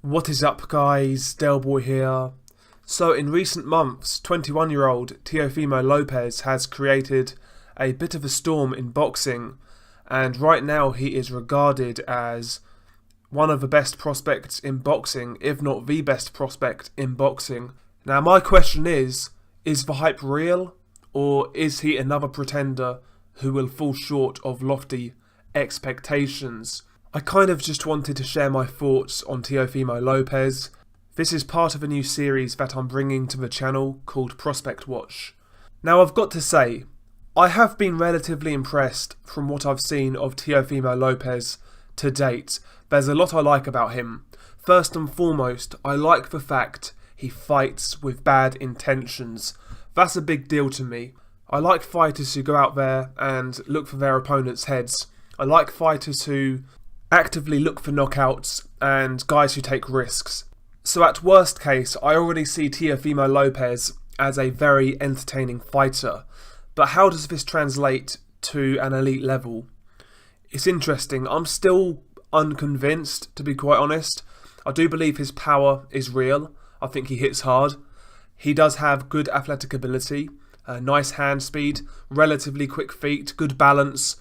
What is up, guys? Delboy here. So in recent months, 21-year-old Teofimo Lopez has created a bit of a storm in boxing, and right now he is regarded as one of the best prospects in boxing, if not the best prospect in boxing. Now my question is the hype real, or is he another pretender who will fall short of lofty expectations? I kind of just wanted to share my thoughts on Teofimo Lopez. This is part of a new series that I'm bringing to the channel called Prospect Watch. Now I've got to say, I have been relatively impressed from what I've seen of Teofimo Lopez to date. There's a lot I like about him. First and foremost, I like the fact he fights with bad intentions. That's a big deal to me. I like fighters who go out there and look for their opponent's heads. I like fighters who actively look for knockouts and guys who take risks. So at worst case, I already see Teofimo Lopez as a very entertaining fighter. But how does this translate to an elite level? It's interesting. I'm still unconvinced, to be quite honest. I do believe his power is real. I think he hits hard. He does have good athletic ability, nice hand speed, relatively quick feet, good balance.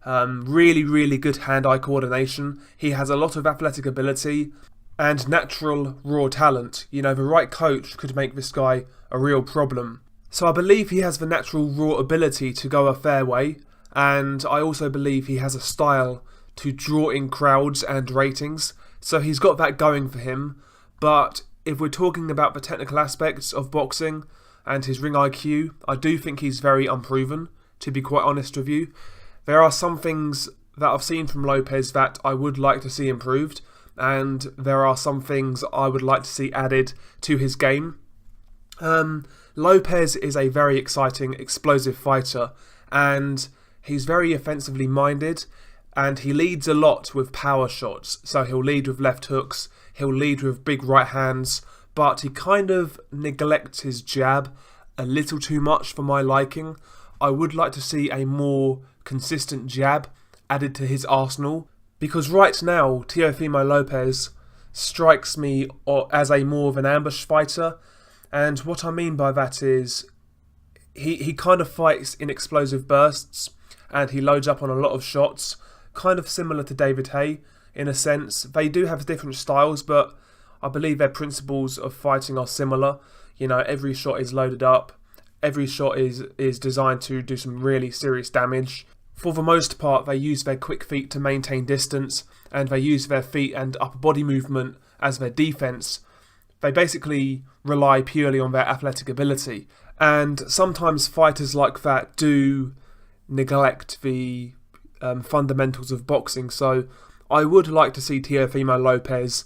Really good hand-eye coordination. He has a lot of athletic ability and natural raw talent. You know, the right coach could make this guy a real problem. So I believe he has the natural raw ability to go a fair way, and I also believe he has a style to draw in crowds and ratings. So he's got that going for him. But if we're talking about the technical aspects of boxing and his ring IQ, I do think he's very unproven, to be quite honest with you. There are some things that I've seen from Lopez that I would like to see improved, and there are some things I would like to see added to his game. Lopez is a very exciting, explosive fighter, and he's very offensively minded, and he leads a lot with power shots. So he'll lead with left hooks, he'll lead with big right hands, but he kind of neglects his jab a little too much for my liking. I would like to see a more consistent jab added to his arsenal, because right now Teofimo Lopez strikes me as a more of an ambush fighter, and what I mean by that is he kind of fights in explosive bursts and he loads up on a lot of shots, kind of similar to David Haye in a sense. They do have different styles, but I believe their principles of fighting are similar. You know, every shot is loaded up, every shot is designed to do some really serious damage. For the most part, they use their quick feet to maintain distance, and they use their feet and upper body movement as their defense. They basically rely purely on their athletic ability, and sometimes fighters like that do neglect the fundamentals of boxing. So I would like to see Teofimo Lopez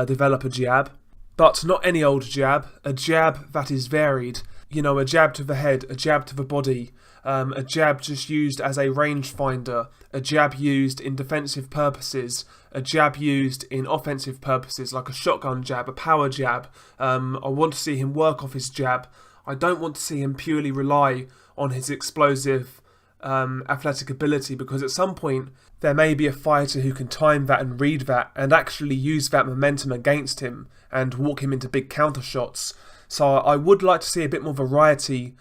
develop a jab, but not any old jab, a jab that is varied. You know, a jab to the head, a jab to the body, a jab just used as a rangefinder, a jab used in defensive purposes, a jab used in offensive purposes, like a shotgun jab, a power jab. I want to see him work off his jab. I don't want to see him purely rely on his explosive athletic ability, because at some point there may be a fighter who can time that and read that and actually use that momentum against him and walk him into big counter shots. So I would like to see a bit more variety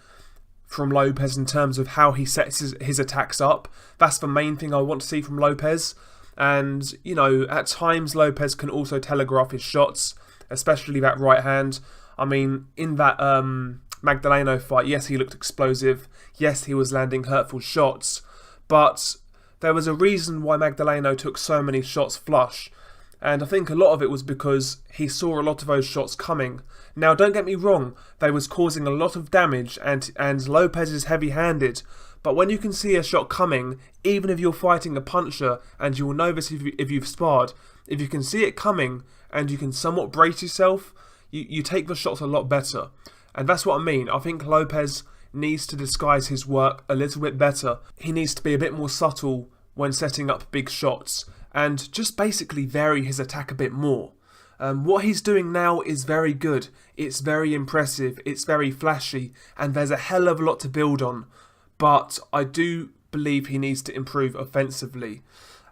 from Lopez in terms of how he sets his attacks up. That's the main thing I want to see from Lopez. And, you know, at times Lopez can also telegraph his shots, especially that right hand. I mean, in that Magdaleno fight, yes, he looked explosive. Yes, he was landing hurtful shots. But there was a reason why Magdaleno took so many shots flush. And I think a lot of it was because he saw a lot of those shots coming. Now, don't get me wrong, they was causing a lot of damage, and Lopez is heavy-handed. But when you can see a shot coming, even if you're fighting a puncher, and you will know this if you've sparred, if you can see it coming and you can somewhat brace yourself, you take the shots a lot better. And that's what I mean. I think Lopez needs to disguise his work a little bit better. He needs to be a bit more subtle when setting up big shots, and just basically vary his attack a bit more. What he's doing now is very good. It's very impressive. It's very flashy, and there's a hell of a lot to build on. But I do believe he needs to improve offensively,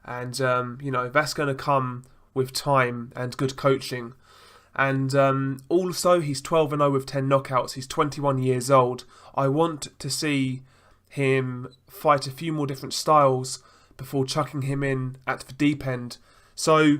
and you know, that's going to come with time and good coaching. And also, he's 12-0 with 10 knockouts. He's 21 years old. I want to see him fight a few more different styles before chucking him in at the deep end. So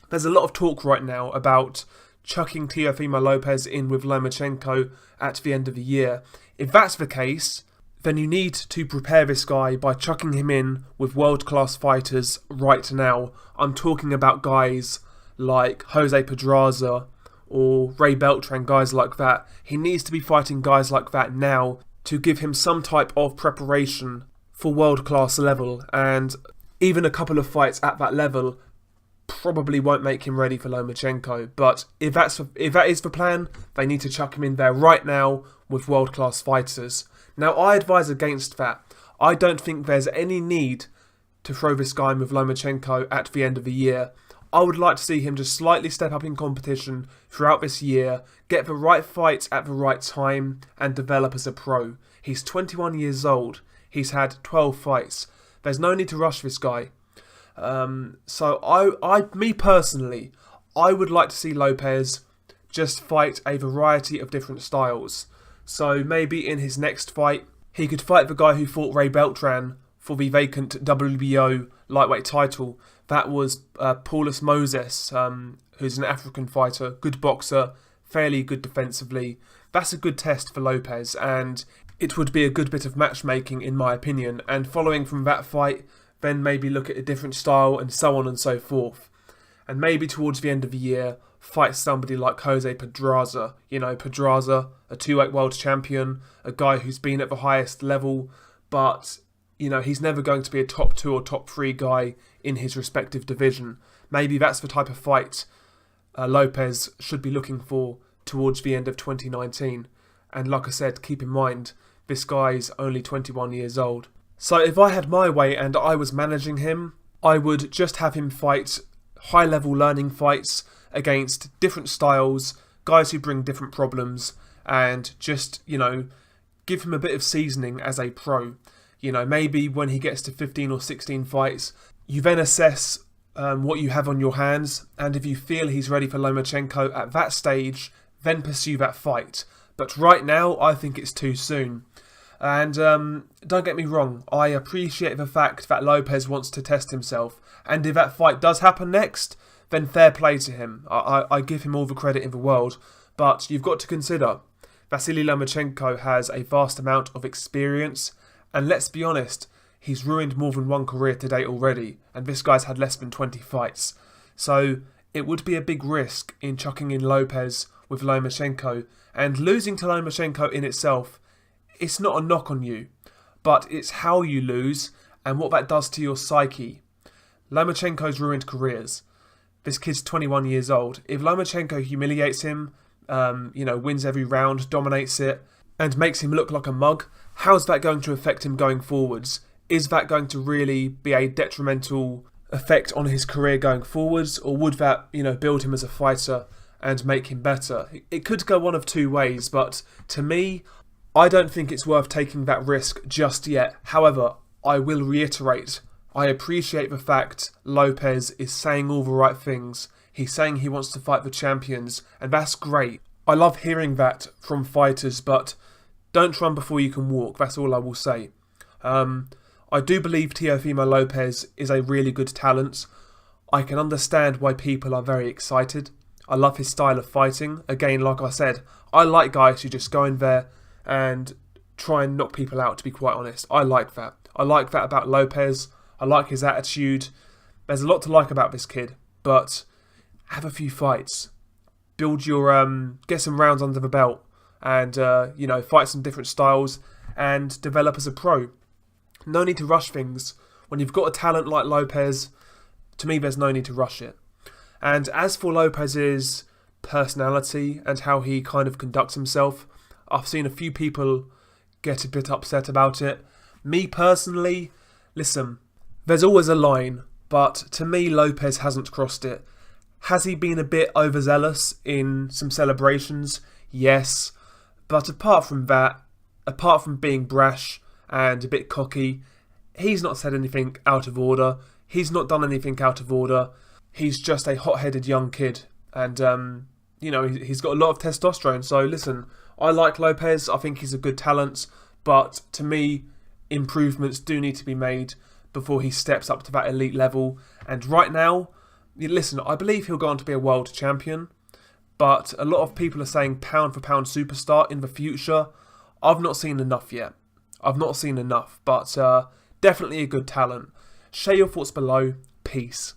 there's a lot of talk right now about chucking Teofimo Lopez in with Lomachenko at the end of the year. If that's the case, then you need to prepare this guy by chucking him in with world-class fighters right now. I'm talking about guys like Jose Pedraza or Ray Beltran, guys like that. He needs to be fighting guys like that now to give him some type of preparation for world-class level, and even a couple of fights at that level probably won't make him ready for Lomachenko. But if that is the plan, they need to chuck him in there right now with world-class fighters. Now, I advise against that. I don't think there's any need to throw this guy in with Lomachenko at the end of the year. I would like to see him just slightly step up in competition throughout this year, get the right fights at the right time, and develop as a pro. He's 21 years old. He's had 12 fights. There's no need to rush this guy. So me personally, I would like to see Lopez just fight a variety of different styles. So maybe in his next fight, he could fight the guy who fought Ray Beltran for the vacant WBO lightweight title. That was Paulus Moses, who's an African fighter, good boxer, fairly good defensively. That's a good test for Lopez, and it would be a good bit of matchmaking in my opinion. And following from that fight, then maybe look at a different style and so on and so forth. And maybe towards the end of the year, fight somebody like Jose Pedraza. You know, Pedraza, a 2-weight world champion, a guy who's been at the highest level, but you know, he's never going to be a top 2 or top 3 guy in his respective division. Maybe that's the type of fight Lopez should be looking for towards the end of 2019. And like I said, keep in mind, this guy's only 21 years old. So if I had my way and I was managing him, I would just have him fight high-level learning fights against different styles, guys who bring different problems, and just, you know, give him a bit of seasoning as a pro. You know, maybe when he gets to 15 or 16 fights, you then assess what you have on your hands, and if you feel he's ready for Lomachenko at that stage, then pursue that fight. But right now, I think it's too soon. And don't get me wrong, I appreciate the fact that Lopez wants to test himself, and if that fight does happen next, then fair play to him. I give him all the credit in the world, but you've got to consider, Vasily Lomachenko has a vast amount of experience, and let's be honest, he's ruined more than one career to date already, and this guy's had less than 20 fights. So it would be a big risk in chucking in Lopez with Lomachenko, and losing to Lomachenko in itself, it's not a knock on you, but it's how you lose and what that does to your psyche. Lomachenko's ruined careers. This kid's 21 years old. If Lomachenko humiliates him, wins every round, dominates it, and makes him look like a mug, how's that going to affect him going forwards? Is that going to really be a detrimental effect on his career going forwards, or would that, build him as a fighter and make him better? It could go one of two ways, but to me, I don't think it's worth taking that risk just yet. However, I will reiterate, I appreciate the fact Lopez is saying all the right things. He's saying he wants to fight the champions, and that's great. I love hearing that from fighters, but don't run before you can walk. That's all I will say. I do believe Teofimo Lopez is a really good talent. I can understand why people are very excited. I love his style of fighting. Again, like I said, I like guys who just go in there and try and knock people out, to be quite honest. I like that. I like that about Lopez. I like his attitude. There's a lot to like about this kid, but have a few fights. Build your, get some rounds under the belt and, fight some different styles and develop as a pro. No need to rush things. When you've got a talent like Lopez, to me, there's no need to rush it. And as for Lopez's personality and how he kind of conducts himself, I've seen a few people get a bit upset about it. Me personally, listen, there's always a line, but to me, Lopez hasn't crossed it. Has he been a bit overzealous in some celebrations? Yes. But apart from that, apart from being brash and a bit cocky, he's not said anything out of order. He's not done anything out of order. he's just a hot-headed young kid. And, he's got a lot of testosterone. So, listen, I like Lopez. I think he's a good talent. But to me, improvements do need to be made before he steps up to that elite level. And right now, listen, I believe he'll go on to be a world champion. But a lot of people are saying pound for pound superstar in the future. I've not seen enough yet. I've not seen enough. But definitely a good talent. Share your thoughts below. Peace.